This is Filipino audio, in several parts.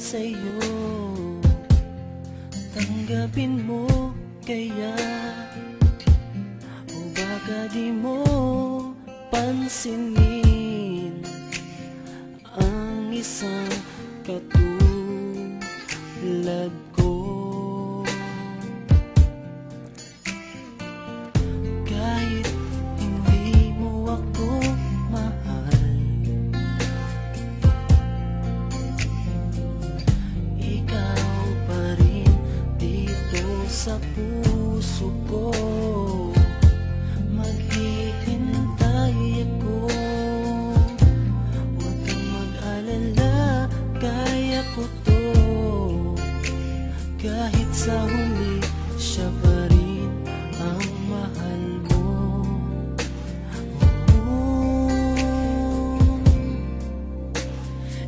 sa'yo. Tanggapin mo kaya, o baka di mo pansinin ang isang katulad ko. Kahit hindi mo ako mahal, ikaw pa rin dito sa puso ko. Maghihintay ako, huwag kang mag-alala, kaya ko to. Kahit sa huli, siya pa rin ang mahal mo.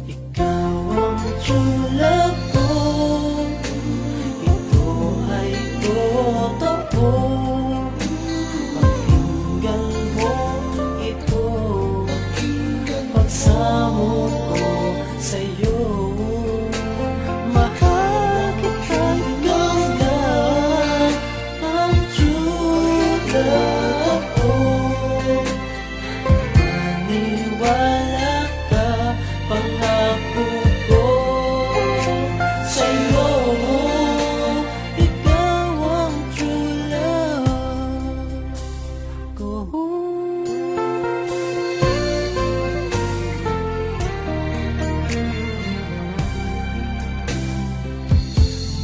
Ikaw ang true love ko, ito ay totoo. Pakinggan mo ito, pagsamo ko sa'yo. Mahal kita, ikaw lang ang true love ko. Maniwala ka, pangako ko sa'yo. Ikaw ang true love ko.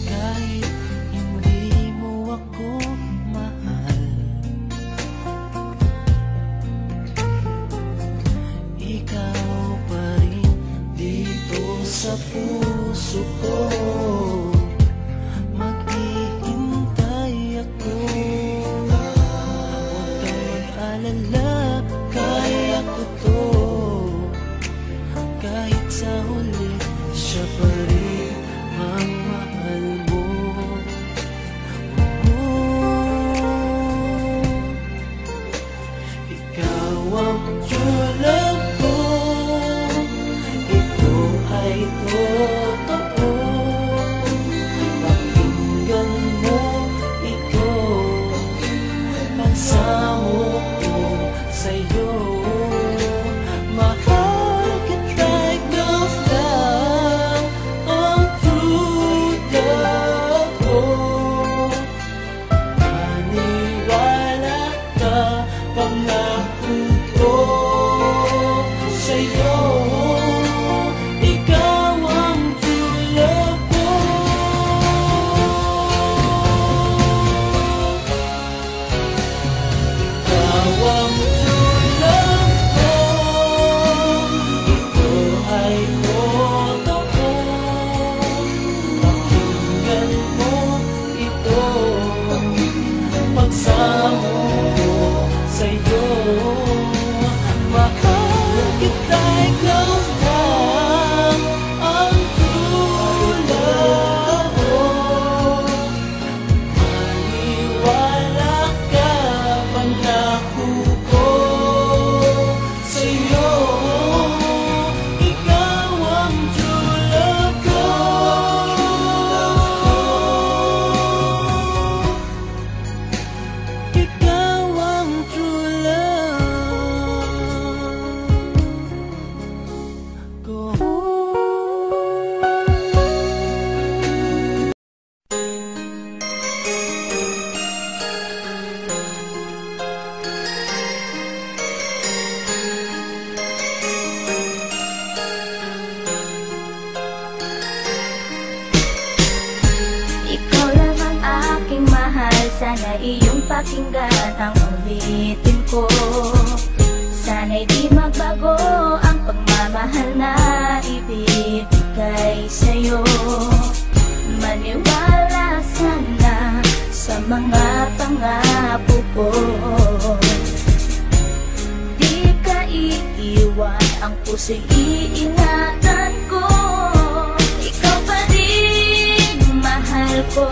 Kahit hindi mo ako mahal, ikaw pa rin dito sa puso ko. Maghihintay ako, huwag kang mag-alala, kaya ko to. Kahit sa huli, siya pa rin ang mahal mo. Ikaw ang true love ko, ito ay totoo. Pakinggan mo ito, pagsamo ko sa'yo. Mahal kita, ikaw lang ang true love ko. Maniwala ka, pangako ko sa'yo. Ikaw ang true love ko. Ikaw ang true love ko, ito ay totoo. Pakinggan mo ito, pagsamo ko sa'yo. Mahal kita, ikaw lang ang true love ko. Maniwala ka, pangako ko sa'yo. Ikaw ang true love ko. Ikaw ang true love ko. Ikaw lang ang aking mahal, sana iyong pakinggan ang ulitin ko. Sana'y di magbago ang pagmamahal na ibibigay sa'yo. Maniwala sana sa mga pangako ko. Di ka iiwan, ang puso'y iingatan ko. Ikaw pa rin mahal ko.